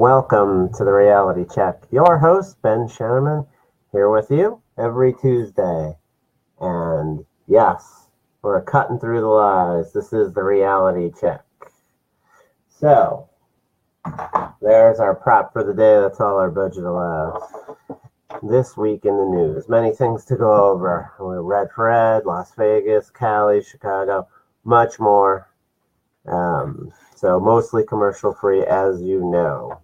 Welcome to the Reality Check. Your host, Ben Shanneman, here with you every Tuesday. And yes, we're cutting through the lies. This is the Reality Check. So, there's our prop for the day. That's all our budget allows. This week in the news, many things to go over. We're Red for Ed, Las Vegas, Cali, Chicago, much more. So mostly commercial free, as you know.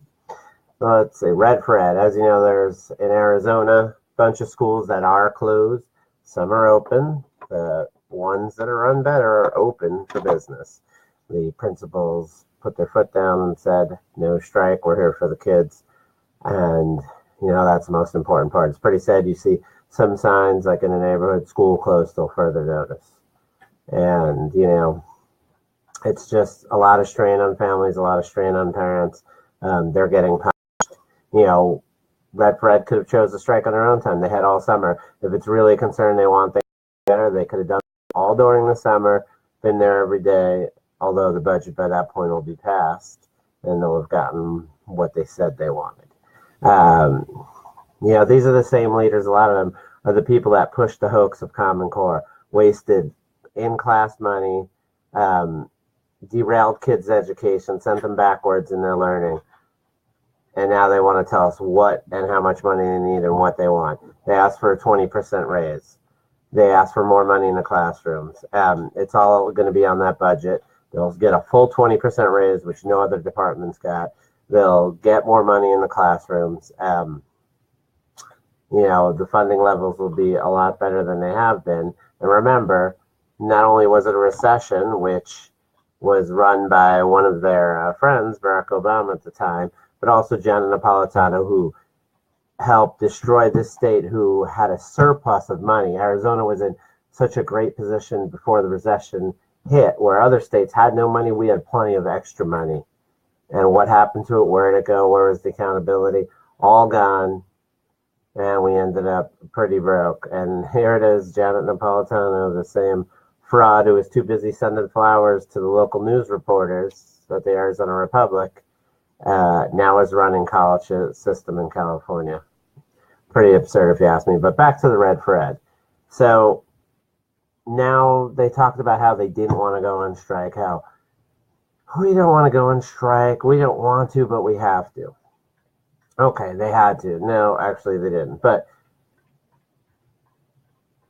Let's see, Red for Ed. As you know, there's in Arizona a bunch of schools that are closed. Some are open. The ones that are run better are open for business. The principals put their foot down and said, no strike, we're here for the kids. And, that's the most important part. It's pretty sad. You see some signs like in a neighborhood, school closed till further notice. And, it's just a lot of strain on families, a lot of strain on parents. They're getting punished. Red for Ed could have chose to strike on their own time. They had all summer. If it's really a concern they want things better, they could have done it all during the summer, been there every day, although the budget by that point will be passed, and they'll have gotten what they said they wanted. These are the same leaders. A lot of them are the people that pushed the hoax of Common Core, wasted in-class money, derailed kids' education, sent them backwards in their learning. And now they want to tell us what and how much money they need and what they want. They asked for a 20% raise. They asked for more money in the classrooms. It's all going to be on that budget. They'll get a full 20% raise, which no other department's got. They'll get more money in the classrooms. The funding levels will be a lot better than they have been. And remember, not only was it a recession, which was run by one of their friends, Barack Obama at the time, but also Janet Napolitano, who helped destroy this state, who had a surplus of money. Arizona was in such a great position before the recession hit, where other states had no money. We had plenty of extra money. And what happened to it? Where did it go? Where was the accountability? All gone. And we ended up pretty broke. And here it is, Janet Napolitano, the same fraud who was too busy sending flowers to the local news reporters at the Arizona Republic, now is running college system in California. Pretty absurd if you ask me. But back to the Red for Ed. So now they talked about how they didn't want to go on strike, how we don't want to go on strike, we don't want to, but we have to. Okay, they had to. No, actually they didn't. But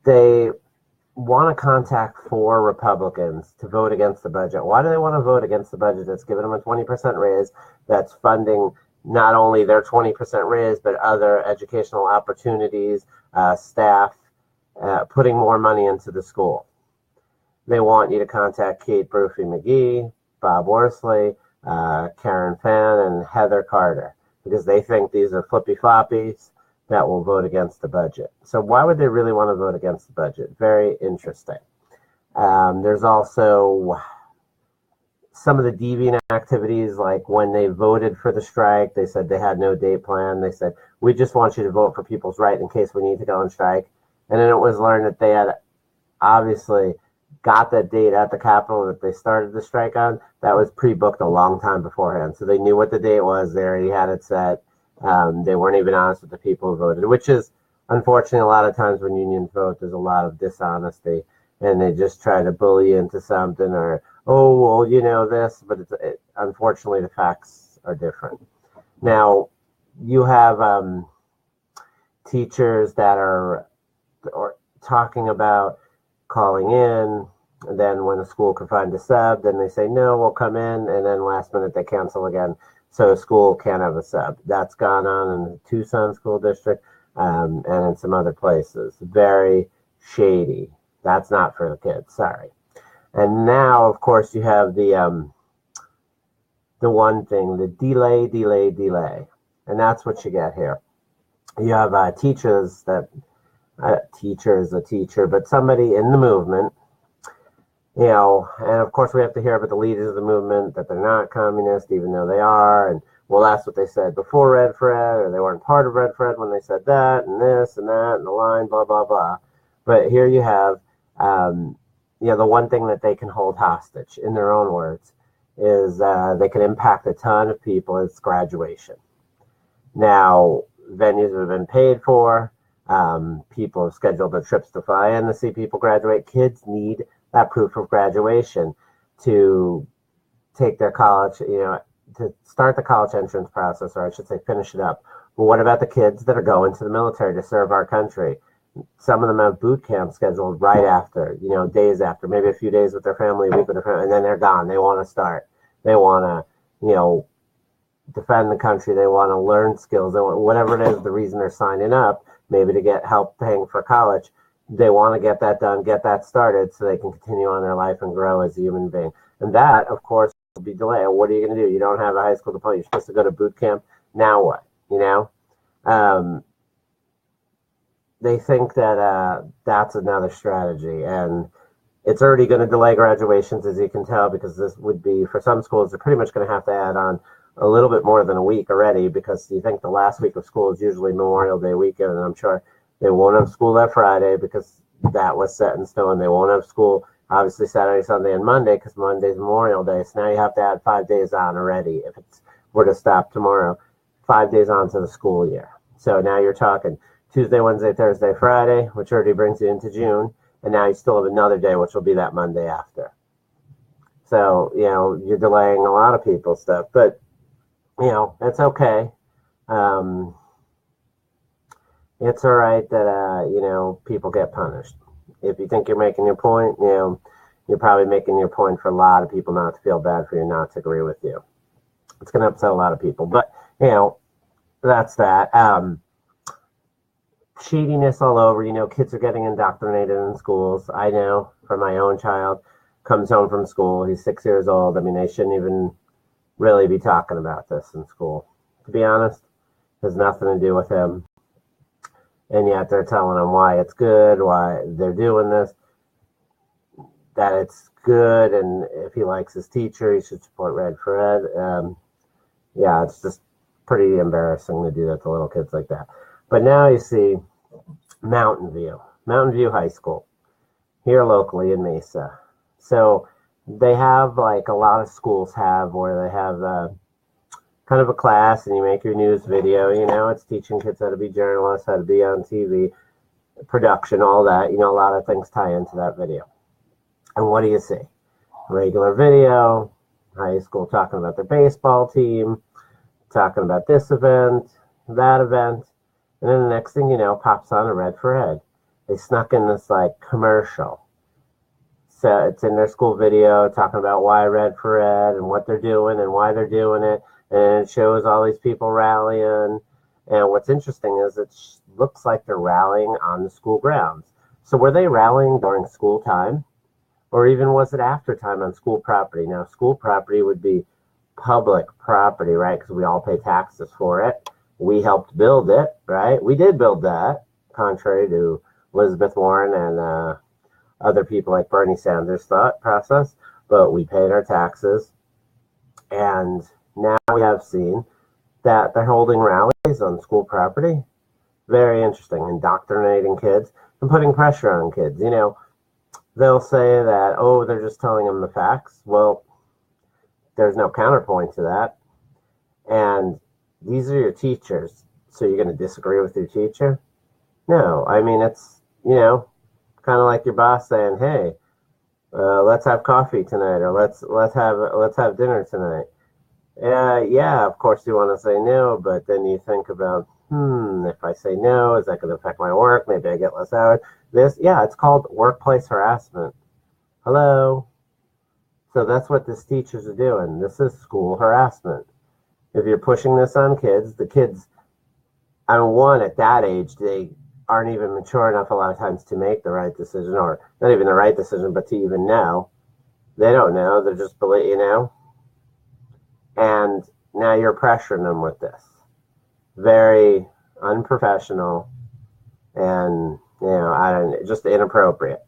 they want to contact 4 Republicans to vote against the budget. Why do they want to vote against the budget that's giving them a 20% raise, that's funding not only their 20% raise, but other educational opportunities, staff, putting more money into the school? They want you to contact Kate Brophy McGee, Bob Worsley, Karen Fann, and Heather Carter, because they think these are flippy floppies that will vote against the budget. So why would they really want to vote against the budget? Very interesting. There's also some of the deviant activities, like when they voted for the strike, they said they had no date plan. They said, we just want you to vote for people's right in case we need to go on strike. And then it was learned that they had obviously got that date at the Capitol that they started the strike on. That was pre-booked a long time beforehand. So they knew what the date was. They already had it set. They weren't even honest with the people who voted, which is unfortunately a lot of times when unions vote, there's a lot of dishonesty, and they just try to bully you into something, or, oh, well, this, but unfortunately the facts are different. Now, you have teachers that are talking about calling in, and then when a school can find a sub, then they say, no, we'll come in, and then last minute they cancel again. So a school can't have a sub. That's gone on in the Tucson School District and in some other places. Very shady. That's not for the kids. Sorry. And now, of course, you have the one thing, the delay. And that's what you get here. You have teachers that, teacher is a teacher, but somebody in the movement, and of course we have to hear about the leaders of the movement, that they're not communist, even though they are. And well, that's what they said before Red for Ed, or they weren't part of Red for Ed when they said that, and this and that, and the line, blah, blah, blah. But here you have, the one thing that they can hold hostage, in their own words, is they can impact a ton of people. It's graduation. Now, venues have been paid for. People have scheduled their trips to fly in to see people graduate. Kids need that proof of graduation to take their college, to start the college entrance process, or I should say finish it up. But what about the kids that are going to the military to serve our country? Some of them have boot camp scheduled right after, days after, maybe a few days with their family, a week with their family, and then they're gone. They want to start. They want to, defend the country. They want to learn skills. They want, whatever it is, the reason they're signing up, maybe to get help paying for college. They want to get that done, get that started so they can continue on their life and grow as a human being. And that, of course, will be delayed. What are you going to do? You don't have a high school diploma. You're supposed to go to boot camp. Now what? They think that that's another strategy, and it's already going to delay graduations, as you can tell, because this would be, for some schools, they're pretty much going to have to add on a little bit more than a week already, because you think the last week of school is usually Memorial Day weekend, and I'm sure they won't have school that Friday because that was set in stone. They won't have school, obviously, Saturday, Sunday, and Monday, because Monday's Memorial Day, so now you have to add 5 days on already if it were to stop tomorrow, 5 days on to the school year. So now you're talking Tuesday, Wednesday, Thursday, Friday, which already brings you into June. And now you still have another day, which will be that Monday after. So, you're delaying a lot of people's stuff. But, it's okay. It's all right that, people get punished. If you think you're making your point, you're probably making your point for a lot of people not to feel bad for you, not to agree with you. It's going to upset a lot of people. But, that's that. Shadiness all over. Kids are getting indoctrinated in schools. I know from my own child, comes home from school. He's 6 years old. I mean, they shouldn't even really be talking about this in school. To be honest, it has nothing to do with him. And yet they're telling him why it's good, why they're doing this, that it's good, and if he likes his teacher, he should support Red for Ed. It's just pretty embarrassing to do that to little kids like that. But now you see Mountain View High School, here locally in Mesa. So they have, like a lot of schools have, where they have kind of a class, and you make your news video. It's teaching kids how to be journalists, how to be on TV, production, all that. A lot of things tie into that video. And what do you see? Regular video, high school talking about their baseball team, talking about this event, that event. And then the next thing you know, pops on a Red for Ed. They snuck in this commercial. So it's in their school video talking about why Red for Ed and what they're doing and why they're doing it. And it shows all these people rallying. And what's interesting is it looks like they're rallying on the school grounds. So were they rallying during school time? Or even was it after time on school property? Now, school property would be public property, right? Because we all pay taxes for it. We helped build it, right? We did build that, contrary to Elizabeth Warren and other people like Bernie Sanders' thought process. But we paid our taxes. And now we have seen that they're holding rallies on school property. Very interesting. Indoctrinating kids and putting pressure on kids. They'll say that, they're just telling them the facts. Well, there's no counterpoint to that. And these are your teachers, so you're going to disagree with your teacher? No, I mean, it's, kind of like your boss saying, hey, let's have coffee tonight, or let's have dinner tonight. Yeah, of course you want to say no, but then you think about, if I say no, is that going to affect my work? Maybe I get less hours. It's called workplace harassment. Hello? So that's what these teachers are doing. This is school harassment. If you're pushing this on kids, the kids, at that age, they aren't even mature enough a lot of times to make the right decision, or not even the right decision, but to even know. They don't know. They're just, and now you're pressuring them with this. Very unprofessional and, just inappropriate.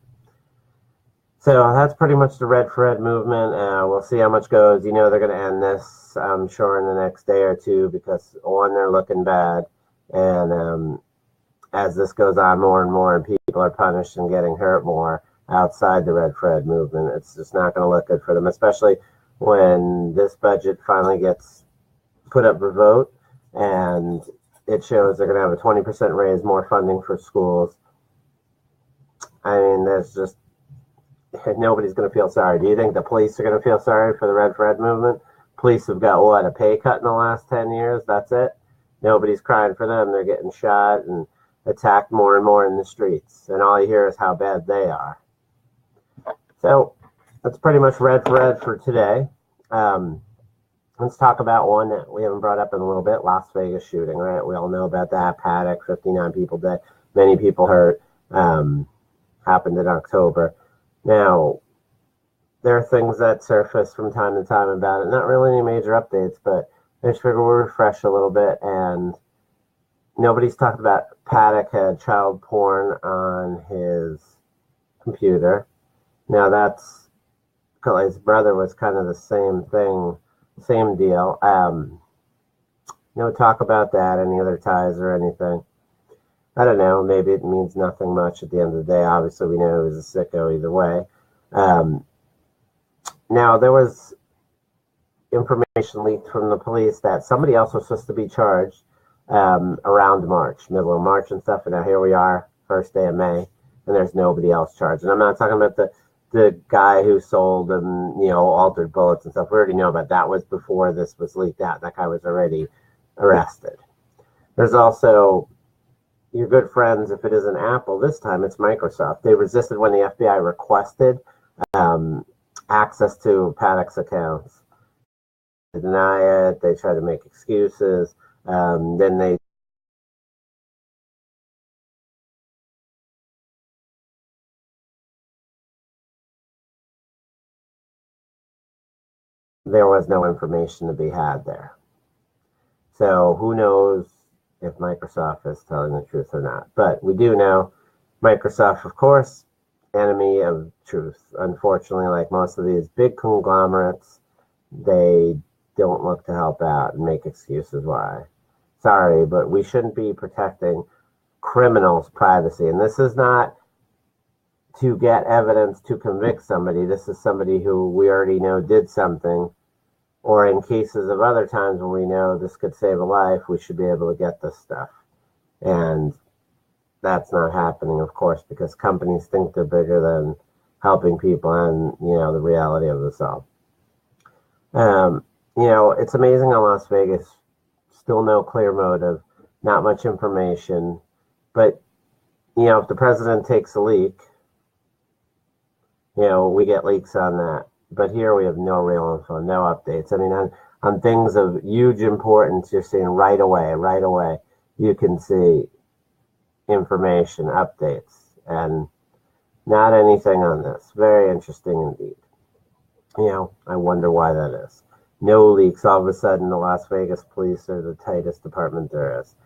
So that's pretty much the Red for Ed movement. We'll see how much goes. They're going to end this, I'm sure, in the next day or two, because one, they're looking bad. And as this goes on more and more, and people are punished and getting hurt more outside the Red for Ed movement, it's just not going to look good for them, especially when this budget finally gets put up for vote and it shows they're going to have a 20% raise, more funding for schools. I mean, there's just nobody's going to feel sorry. Do you think the police are going to feel sorry for the Red for Ed movement? Police have got, what, a pay cut in the last 10 years? That's it? Nobody's crying for them. They're getting shot and attacked more and more in the streets. And all you hear is how bad they are. So that's pretty much Red for Ed for today. Let's talk about one that we haven't brought up in a little bit, Las Vegas shooting, right? We all know about that. Paddock, 59 people dead, many people hurt. Happened in October. Now, there are things that surface from time to time about it. Not really any major updates, but I just figure we'll refresh a little bit. And nobody's talked about Paddock had child porn on his computer. Now, that's because his brother was kind of the same thing, same deal. No talk about that, any other ties or anything. I don't know. Maybe it means nothing much at the end of the day. Obviously, we know he was a sicko either way. Now, there was information leaked from the police that somebody else was supposed to be charged around March, middle of March and stuff. And now here we are, first day of May, and there's nobody else charged. And I'm not talking about the guy who sold them, altered bullets and stuff. We already know about that. Was before this was leaked out. That guy was already arrested. There's also your good friends, if it isn't Apple, this time it's Microsoft. They resisted when the FBI requested access to Paddock's accounts. They deny it. They try to make excuses. Then there was no information to be had there. So who knows if Microsoft is telling the truth or not. But we do know Microsoft, of course, enemy of truth. Unfortunately, like most of these big conglomerates, they don't look to help out and make excuses why. Sorry, but we shouldn't be protecting criminals' privacy. And this is not to get evidence to convict somebody. This is somebody who we already know did something. Or in cases of other times when we know this could save a life, we should be able to get this stuff. And that's not happening, of course, because companies think they're bigger than helping people and, the reality of this all. It's amazing in Las Vegas, still no clear motive, not much information. But, if the president takes a leak, we get leaks on that. But here we have no real info, no updates. I mean, on things of huge importance, you're seeing right away, you can see information, updates, and not anything on this. Very interesting indeed. I wonder why that is. No leaks. All of a sudden, the Las Vegas police are the tightest department there is.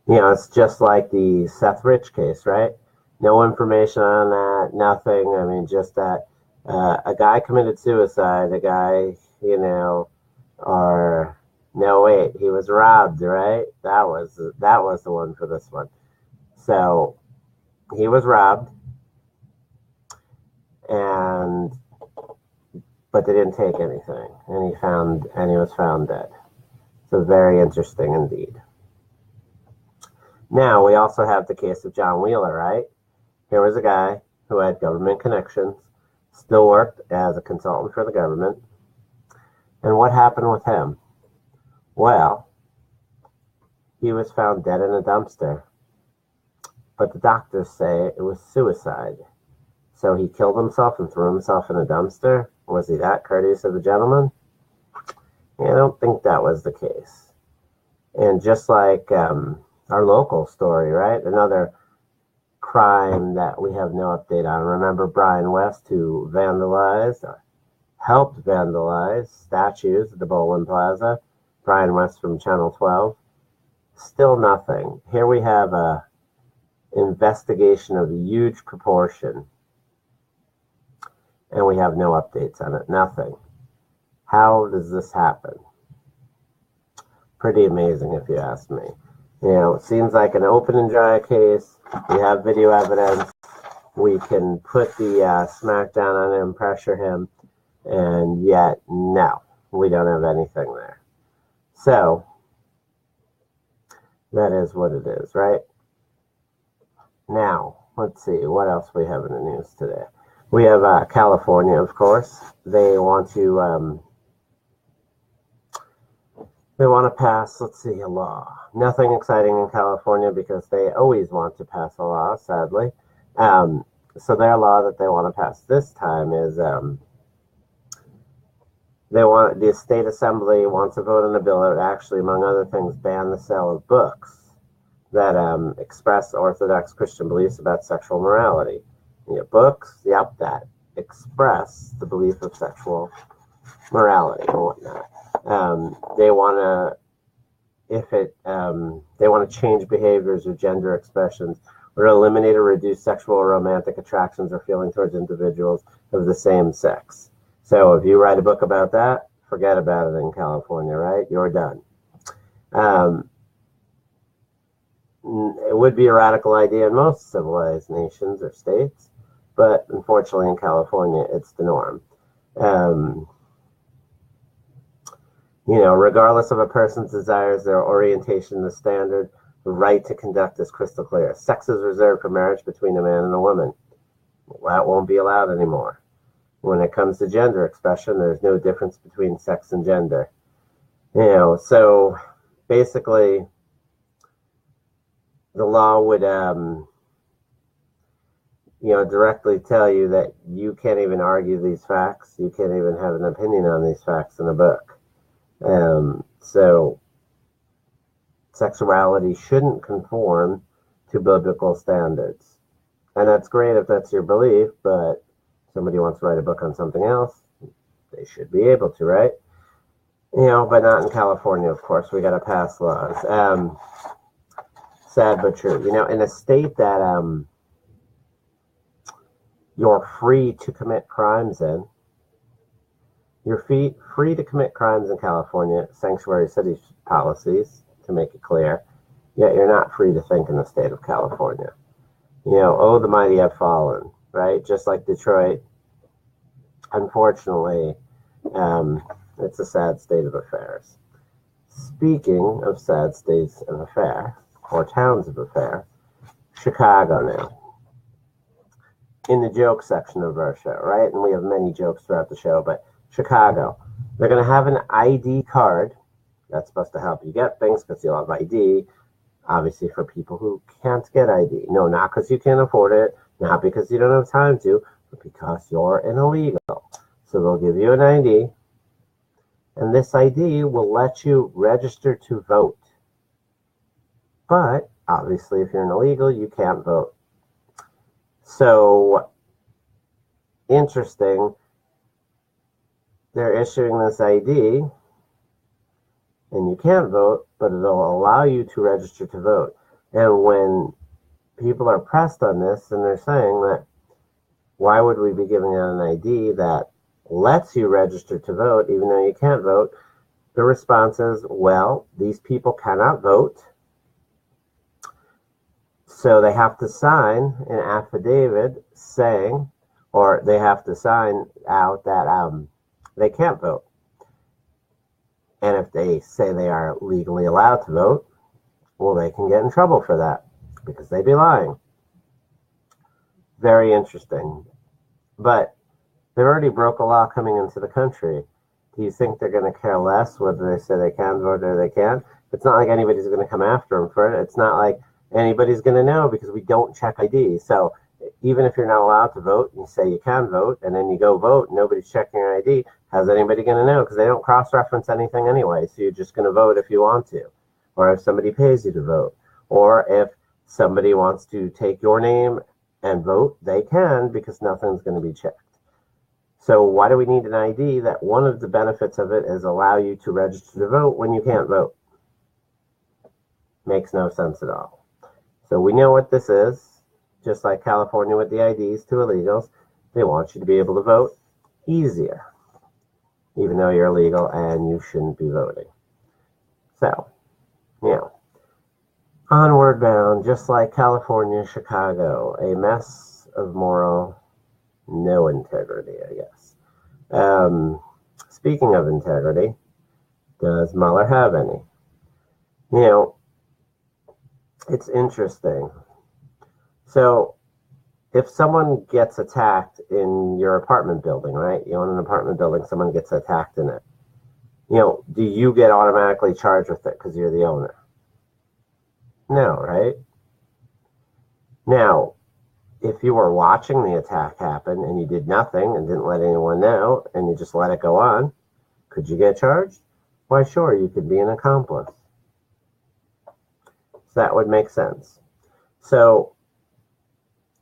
It's just like the Seth Rich case, right? No information on that, nothing. I mean, just that a guy committed suicide, he was robbed, right? That was the one for this one. So he was robbed, but they didn't take anything, and he was found dead. So very interesting indeed. Now we also have the case of John Wheeler, right? Here was a guy who had government connections, still worked as a consultant for the government. And what happened with him? Well, he was found dead in a dumpster. But the doctors say it was suicide. So he killed himself and threw himself in a dumpster? Was he that courteous of a gentleman? I don't think that was the case. And just like our local story, right? Another crime that we have no update on. Remember Brian West, who helped vandalize statues at the Bowlin Plaza? Brian West from Channel 12. Still nothing. Here we have a investigation of huge proportion, and we have no updates on it. Nothing. How does this happen? Pretty amazing, if you ask me. It seems like an open and dry case. We have video evidence. We can put the smack down on him, pressure him. And yet, no, we don't have anything there. So, that is what it is, right? Now, let's see, what else we have in the news today? We have California, of course. They want to pass, let's see, a law. Nothing exciting in California because they always want to pass a law, sadly. So their law that they want to pass this time is the state assembly wants to vote on a bill that actually, among other things, ban the sale of books that express Orthodox Christian beliefs about sexual morality. Books, that express the belief of sexual morality and whatnot. They want to change behaviors or gender expressions, or eliminate or reduce sexual or romantic attractions or feeling towards individuals of the same sex. So if you write a book about that, forget about it in California, right? You're done. It would be a radical idea in most civilized nations or states, but unfortunately in California, it's the norm. Regardless of a person's desires, their orientation, the standard right to conduct is crystal clear. Sex is reserved for marriage between a man and a woman. That won't be allowed anymore. When it comes to gender expression, there's no difference between sex and gender. So basically, the law would, directly tell you that you can't even argue these facts. You can't even have an opinion on these facts in a book. So sexuality shouldn't conform to biblical standards. And that's great if that's your belief, but somebody wants to write a book on something else, they should be able to, right? But not in California, of course. We got to pass laws. Sad but true. In a state that you're free to commit crimes in, you're free to commit crimes in California, sanctuary city policies, to make it clear, yet you're not free to think in the state of California. Oh, the mighty have fallen, right? Just like Detroit. Unfortunately, it's a sad state of affairs. Speaking of sad states of affairs, or towns of affairs, Chicago now. In the joke section of our show, right? And we have many jokes throughout the show, but Chicago, they're going to have an ID card that's supposed to help you get things because you'll have ID, obviously for people who can't get ID. No, not because you can't afford it, not because you don't have time to, but because you're an illegal. So they'll give you an ID, and this ID will let you register to vote. But obviously, if you're an illegal, you can't vote. So, interesting, they're issuing this ID, and you can't vote, but it'll allow you to register to vote. And when people are pressed on this, and they're saying that, why would we be giving out an ID that lets you register to vote, even though you can't vote? The response is, well, these people cannot vote, so they have to sign an affidavit saying, or they have to sign out that they can't vote. And if they say they are legally allowed to vote, well, they can get in trouble for that because they'd be lying. Very interesting. But they've already broke a law coming into the country. Do you think they're going to care less whether they say they can vote or they can't? It's not like anybody's going to come after them for it. It's not like anybody's going to know because we don't check ID. So even if you're not allowed to vote and you say you can vote and then you go vote, nobody's checking your ID, how's anybody going to know? Because they don't cross-reference anything anyway. So you're just going to vote if you want to, or if somebody pays you to vote, or if somebody wants to take your name and vote, they can because nothing's going to be checked. So why do we need an ID? That one of the benefits of it is allow you to register to vote when you can't vote. Makes no sense at all. So we know what this is. Just like California with the IDs to illegals, they want you to be able to vote easier, even though you're illegal and you shouldn't be voting. So, onward bound, just like California, Chicago, a mess of moral no integrity, I guess. Speaking of integrity, does Mueller have any? You know, it's interesting. So, if someone gets attacked in your apartment building, right? You own an apartment building, someone gets attacked in it. Do you get automatically charged with it because you're the owner? No, right? Now, if you were watching the attack happen and you did nothing and didn't let anyone know and you just let it go on, could you get charged? Why, sure, you could be an accomplice. So that would make sense. So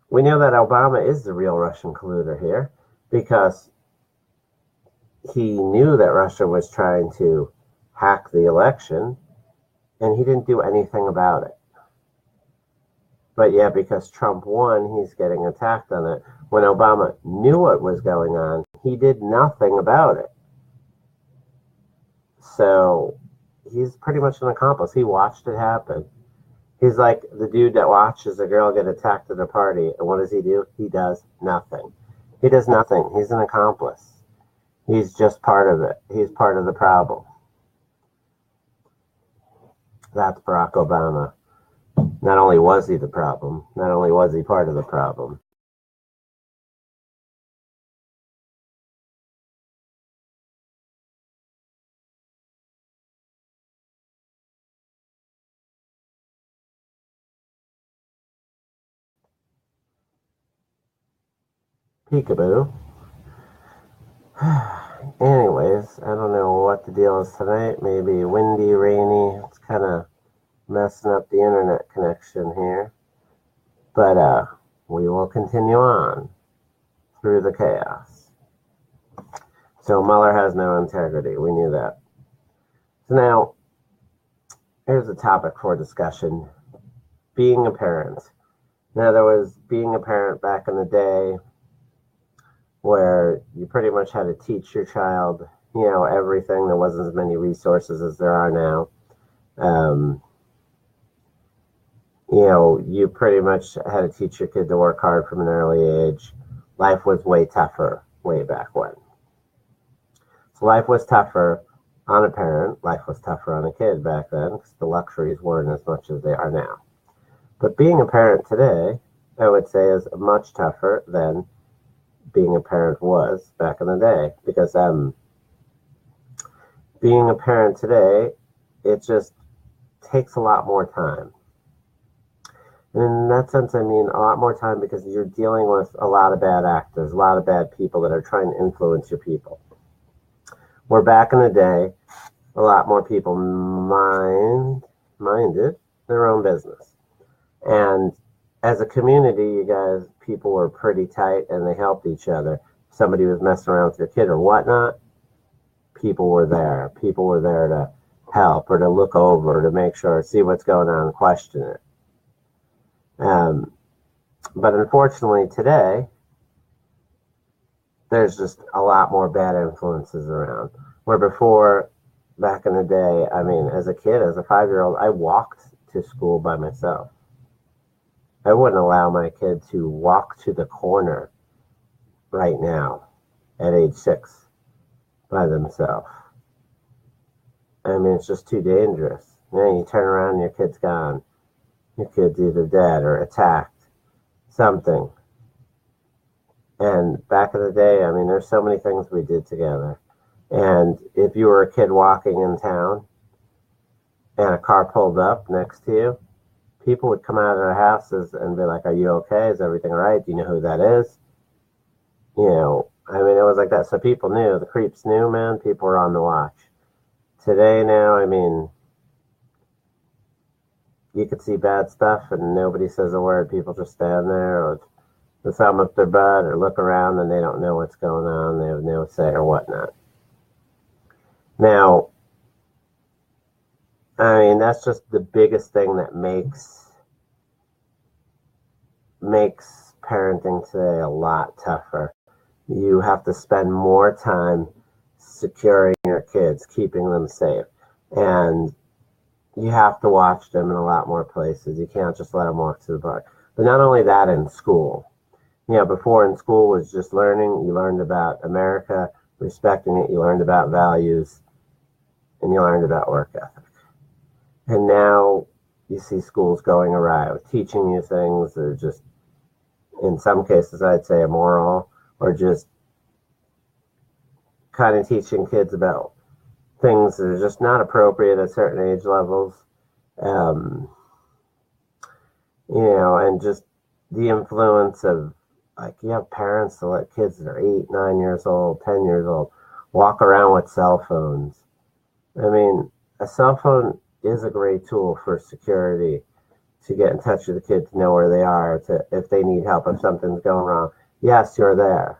we know that Obama is the real Russian colluder here because he knew that Russia was trying to hack the election and he didn't do anything about it. But yeah, because Trump won, he's getting attacked on it. When Obama knew what was going on, he did nothing about it. So he's pretty much an accomplice. He watched it happen. He's like the dude that watches a girl get attacked at a party, and what does he do? He does nothing. He does nothing. He's an accomplice. He's just part of it. He's part of the problem. That's Barack Obama. Not only was he the problem, not only was he part of the problem. Peekaboo. Anyways, I don't know what the deal is tonight. Maybe windy, rainy. It's kind of messing up the internet connection here. But we will continue on through the chaos. So Mueller has no integrity. We knew that. So now, here's a topic for discussion. Being a parent. Now, there was being a parent back in the day where you pretty much had to teach your child, everything. There wasn't as many resources as there are now. You pretty much had to teach your kid to work hard from an early age. Life was way tougher way back when. So life was tougher on a parent. Life was tougher on a kid back then because the luxuries weren't as much as they are now. But being a parent today, I would say, is much tougher than being a parent was back in the day, because being a parent today, it just takes a lot more time. And in that sense, I mean a lot more time because you're dealing with a lot of bad actors, a lot of bad people that are trying to influence your people. Where back in the day, a lot more people minded their own business. And as a community, people were pretty tight and they helped each other. If somebody was messing around with your kid or whatnot, people were there. People were there to help or to look over, to make sure, see what's going on, question it. But unfortunately today, there's just a lot more bad influences around. Where before, back in the day, I mean, as a kid, as a 5-year-old, I walked to school by myself. I wouldn't allow my kid to walk to the corner right now at age 6 by themselves. I mean, it's just too dangerous. You turn around and your kid's gone. Your kid's either dead or attacked, something. And back in the day, I mean, there's so many things we did together. And if you were a kid walking in town and a car pulled up next to you, people would come out of their houses and be like, "Are you okay? Is everything all right? Do you know who that is?" I mean, it was like that. So people knew. The creeps knew, man. People were on the watch. Today now, I mean, you could see bad stuff and nobody says a word. People just stand there or thumb up their butt or look around and they don't know what's going on. They have no say or whatnot. Now, I mean, that's just the biggest thing that makes parenting today a lot tougher. You have to spend more time securing your kids, keeping them safe. And you have to watch them in a lot more places. You can't just let them walk to the park. But not only that, in school. Before in school was just learning. You learned about America, respecting it, you learned about values, and you learned about work ethic. And now you see schools going awry with teaching you things that are just, in some cases, I'd say immoral, or just kind of teaching kids about things that are just not appropriate at certain age levels. And just the influence of, like, you have parents that let kids that are 8, 9 years old, 10 years old, walk around with cell phones. I mean, a cell phone is a great tool for security, to get in touch with the kids, to know where they are, to, if they need help, if something's going wrong. Yes, you're there.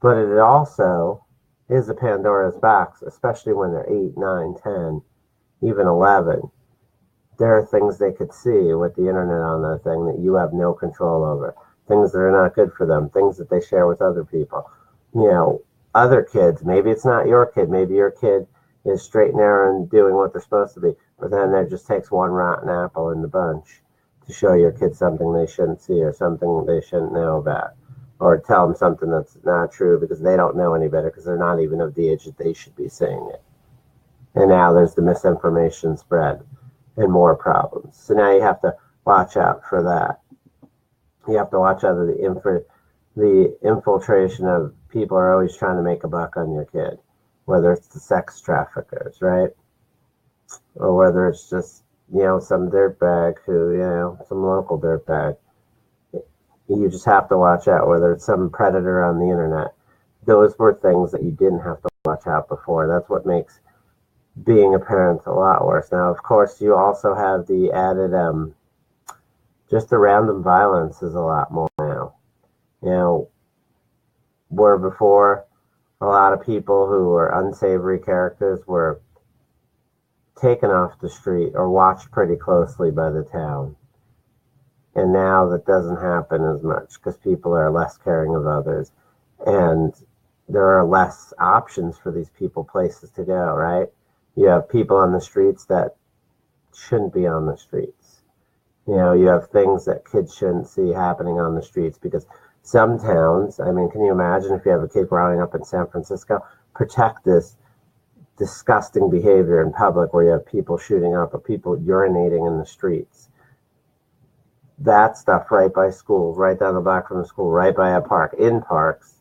But it also is a Pandora's box, especially when they're 8, 9, 10, even 11. There are things they could see with the internet on that thing that you have no control over. Things that are not good for them, things that they share with other people. Other kids, maybe it's not your kid, maybe your kid is straight and narrow and doing what they're supposed to be, but then there just takes one rotten apple in the bunch to show your kid something they shouldn't see, or something they shouldn't know about, or tell them something that's not true because they don't know any better, because they're not even of the age that they should be saying it. And now there's the misinformation spread and more problems. So now you have to watch out for that. You have to watch out for the infiltration of people are always trying to make a buck on your kid, whether it's the sex traffickers, right? Or whether it's just, some dirtbag who, some local dirtbag. You just have to watch out, whether it's some predator on the internet. Those were things that you didn't have to watch out before. That's what makes being a parent a lot worse. Now, of course, you also have the added, just the random violence is a lot more now. Where before, a lot of people who were unsavory characters were taken off the street or watched pretty closely by the town. And now that doesn't happen as much because people are less caring of others. And there are less options for these people, places to go, right? You have people on the streets that shouldn't be on the streets. You have things that kids shouldn't see happening on the streets, because some towns, can you imagine if you have a kid growing up in San Francisco, protect this disgusting behavior in public where you have people shooting up or people urinating in the streets. That stuff right by schools, right down the block from the school, right by a park, in parks,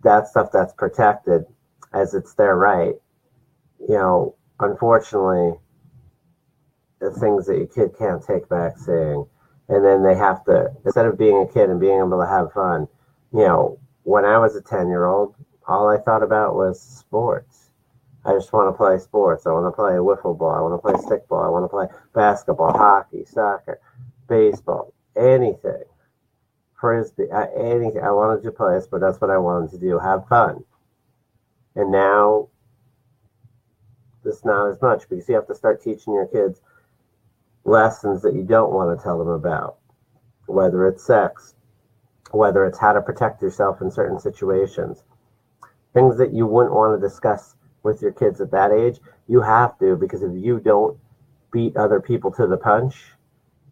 that stuff that's protected as it's their right. Unfortunately, the things that your kid can't take back seeing. And then they have to, instead of being a kid and being able to have fun, when I was a 10-year-old, all I thought about was sports. I just want to play sports. I want to play wiffle ball. I want to play stickball. I want to play basketball, hockey, soccer, baseball, anything. Frisbee, anything. I wanted to play but that's what I wanted to do, have fun. And now, it's not as much, because you have to start teaching your kids lessons that you don't want to tell them about, whether it's sex, whether it's how to protect yourself in certain situations, things that you wouldn't want to discuss with your kids at that age. You have to, because if you don't beat other people to the punch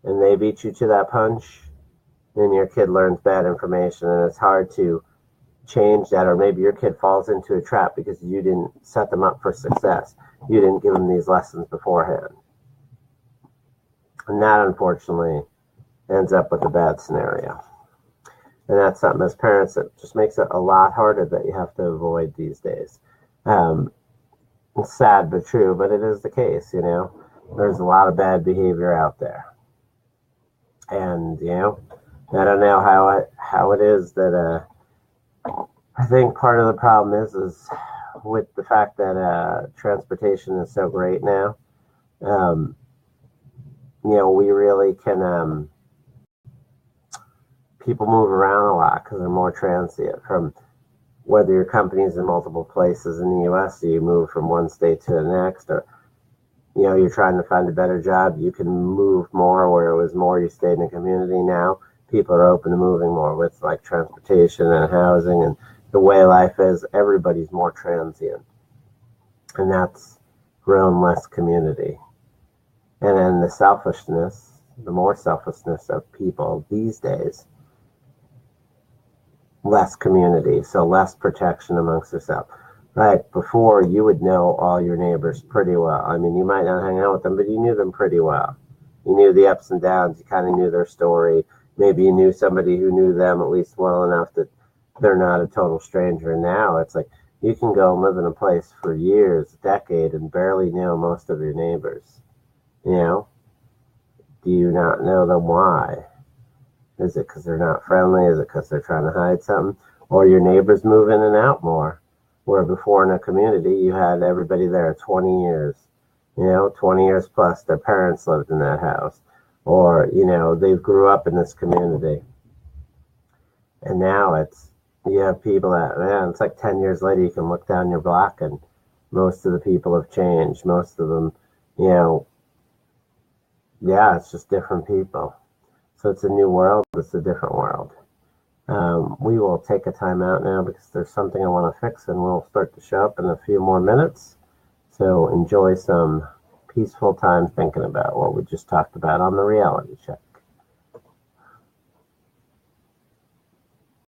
and they beat you to that punch, then your kid learns bad information, and it's hard to change that. Or maybe your kid falls into a trap because you didn't set them up for success. You didn't give them these lessons beforehand. And that, unfortunately, ends up with a bad scenario. And that's something, as parents, that just makes it a lot harder that you have to avoid these days. It's sad but true, but it is the case, There's a lot of bad behavior out there. And, I don't know how it is that, I think part of the problem is with the fact that transportation is so great now. We really can, people move around a lot because they're more transient, from whether your company's in multiple places in the U.S., so you move from one state to the next, or, you're trying to find a better job, you can move more. Where it was more you stayed in a community, now people are open to moving more with, like, transportation and housing and the way life is. Everybody's more transient, and that's grown less community. And then the more selfishness of people these days, less community, so less protection amongst yourself. Right, before you would know all your neighbors pretty well. I mean, you might not hang out with them, but you knew them pretty well. You knew the ups and downs. You kind of knew their story. Maybe you knew somebody who knew them at least well enough that they're not a total stranger. And now it's like you can go and live in a place for years, a decade, and barely know most of your neighbors. You know, do you not know them? Why? Is it because they're not friendly? Is it because they're trying to hide something? Or your neighbors move in and out more? Where before in a community, you had everybody there 20 years, 20 years plus, their parents lived in that house. Or, they grew up in this community. And now you have people that, man, it's like 10 years later, you can look down your block and most of the people have changed. Most of them, it's just different people. So it's a new world. It's a different world. We will take a time out now because there's something I want to fix, and we'll start to show up in a few more minutes. So enjoy some peaceful time thinking about what we just talked about on the reality check.